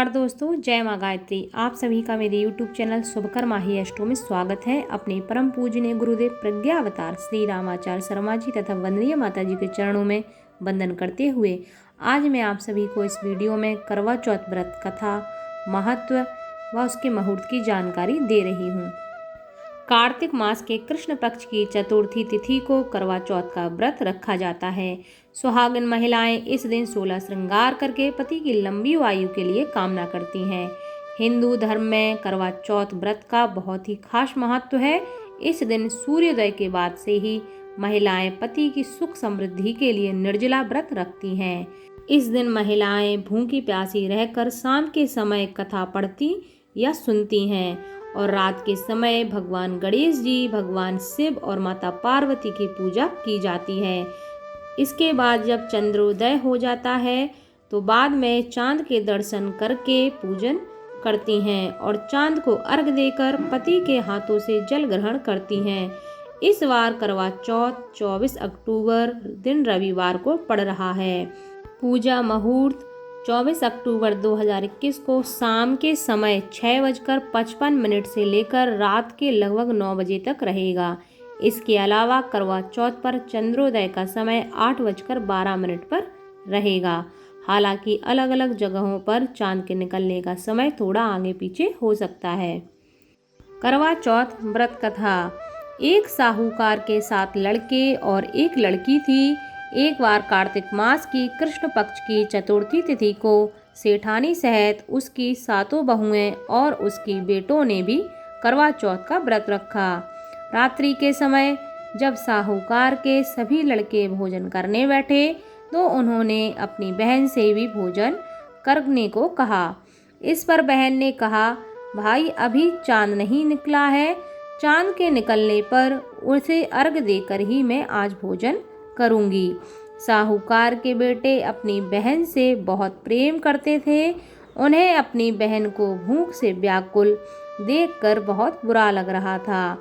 नमस्कार दोस्तों, जय माँ गायत्री। आप सभी का मेरे YouTube चैनल शुभकर माही अष्टो में स्वागत है। अपने परम पूजनीय गुरुदेव प्रज्ञा अवतार श्री रामाचार्य शर्मा जी तथा वंदनीय माता जी के चरणों में वंदन करते हुए आज मैं आप सभी को इस वीडियो में करवा चौथ व्रत कथा, महत्व व उसके मुहूर्त की जानकारी दे रही हूँ। कार्तिक मास के कृष्ण पक्ष की चतुर्थी तिथि को करवा चौथ का व्रत रखा जाता है। सुहागिन महिलाएं इस दिन 16 श्रृंगार करके पति की लंबी आयु के लिए कामना करती हैं। हिंदू धर्म में करवा चौथ व्रत का बहुत ही खास महत्व है। इस दिन सूर्योदय के बाद से ही महिलाएं पति की सुख समृद्धि के लिए निर्जला व्रत रखती हैं। इस दिन महिलाएं भूखी प्यासी रहकर शाम के समय कथा पढ़ती या सुनती हैं और रात के समय भगवान गणेश जी, भगवान शिव और माता पार्वती की पूजा की जाती है। इसके बाद जब चंद्रोदय हो जाता है तो बाद में चांद के दर्शन करके पूजन करती हैं और चांद को अर्घ देकर पति के हाथों से जल ग्रहण करती हैं। इस बार करवा चौथ 24 अक्टूबर दिन रविवार को पड़ रहा है। पूजा मुहूर्त 24 अक्टूबर 2021 को शाम के समय 6:55 से लेकर रात के लगभग 9 बजे तक रहेगा। इसके अलावा करवा चौथ पर चंद्रोदय का समय 8:12 पर रहेगा। हालांकि अलग अलग जगहों पर चांद के निकलने का समय थोड़ा आगे पीछे हो सकता है। करवा चौथ व्रत कथा। एक साहूकार के 7 लड़के और एक लड़की थी। एक बार कार्तिक मास की कृष्ण पक्ष की चतुर्थी तिथि को सेठानी सहित उसकी 7 बहुएं और उसकी बेटों ने भी करवा चौथ का व्रत रखा। रात्रि के समय जब साहूकार के सभी लड़के भोजन करने बैठे तो उन्होंने अपनी बहन से भी भोजन करने को कहा। इस पर बहन ने कहा, भाई अभी चांद नहीं निकला है, चांद के निकलने पर उसे अर्घ देकर ही मैं आज भोजन करूंगी। साहूकार के बेटे अपनी बहन से बहुत प्रेम करते थे। उन्हें अपनी बहन को भूख से व्याकुल देखकर बहुत बुरा लग रहा था।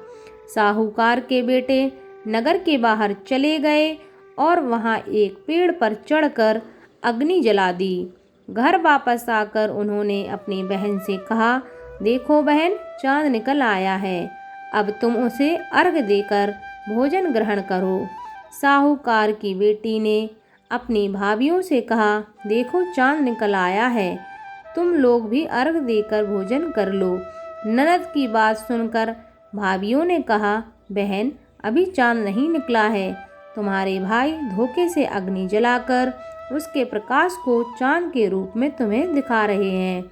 साहूकार के बेटे नगर के बाहर चले गए और वहां एक पेड़ पर चढ़कर अग्नि जला दी। घर वापस आकर उन्होंने अपनी बहन से कहा, देखो बहन, चांद निकल आया है, अब तुम उसे अर्घ देकर भोजन ग्रहण करो। साहूकार की बेटी ने अपनी भाभियों से कहा, देखो चांद निकल आया है, तुम लोग भी अर्घ देकर भोजन कर लो। ननद की बात सुनकर भाभियों ने कहा, बहन अभी चांद नहीं निकला है, तुम्हारे भाई धोखे से अग्नि जलाकर उसके प्रकाश को चांद के रूप में तुम्हें दिखा रहे हैं।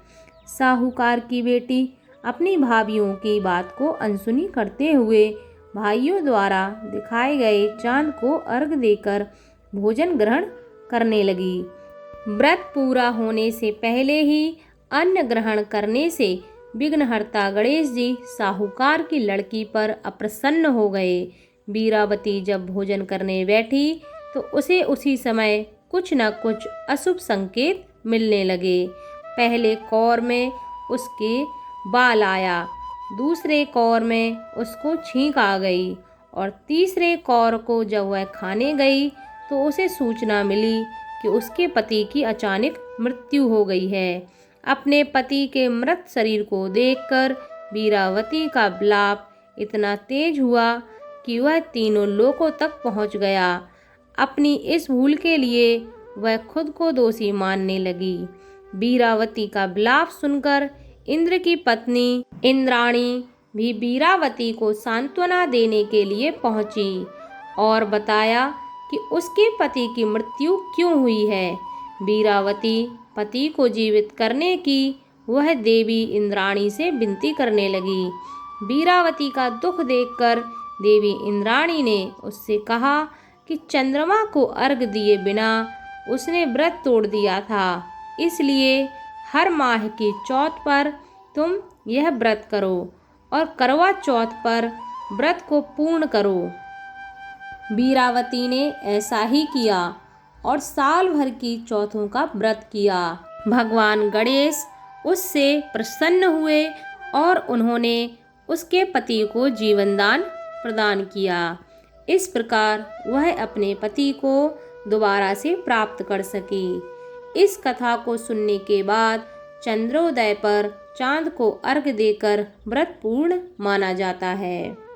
साहूकार की बेटी अपनी भाभियों की बात को अनसुनी करते हुए भाइयों द्वारा दिखाए गए चांद को अर्घ देकर भोजन ग्रहण करने लगी। व्रत पूरा होने से पहले ही अन्न ग्रहण करने से विघ्नहर्ता गणेश जी साहूकार की लड़की पर अप्रसन्न हो गए। बीरावती जब भोजन करने बैठी तो उसे उसी समय कुछ न कुछ अशुभ संकेत मिलने लगे। पहले कौर में उसके बाल आया, दूसरे कौर में उसको छींक आ गई और तीसरे कौर को जब वह खाने गई तो उसे सूचना मिली कि उसके पति की अचानक मृत्यु हो गई है। अपने पति के मृत शरीर को देखकर बीरावती का विलाप इतना तेज हुआ कि वह तीनों लोकों तक पहुंच गया। अपनी इस भूल के लिए वह खुद को दोषी मानने लगी। बीरावती का विलाप सुनकर इंद्र की पत्नी इंद्राणी भी बीरावती को सांत्वना देने के लिए पहुंची और बताया कि उसके पति की मृत्यु क्यों हुई है। बीरावती पति को जीवित करने की वह देवी इंद्राणी से विनती करने लगी। बीरावती का दुख देखकर देवी इंद्राणी ने उससे कहा कि चंद्रमा को अर्घ दिए बिना उसने व्रत तोड़ दिया था, इसलिए हर माह की चौथ पर तुम यह व्रत करो और करवा चौथ पर व्रत को पूर्ण करो। बीरावती ने ऐसा ही किया और साल भर की चौथों का व्रत किया। भगवान गणेश उससे प्रसन्न हुए और उन्होंने उसके पति को जीवन दान प्रदान किया। इस प्रकार वह अपने पति को दोबारा से प्राप्त कर सकी। इस कथा को सुनने के बाद चंद्रोदय पर चांद को अर्घ्य देकर व्रत पूर्ण माना जाता है।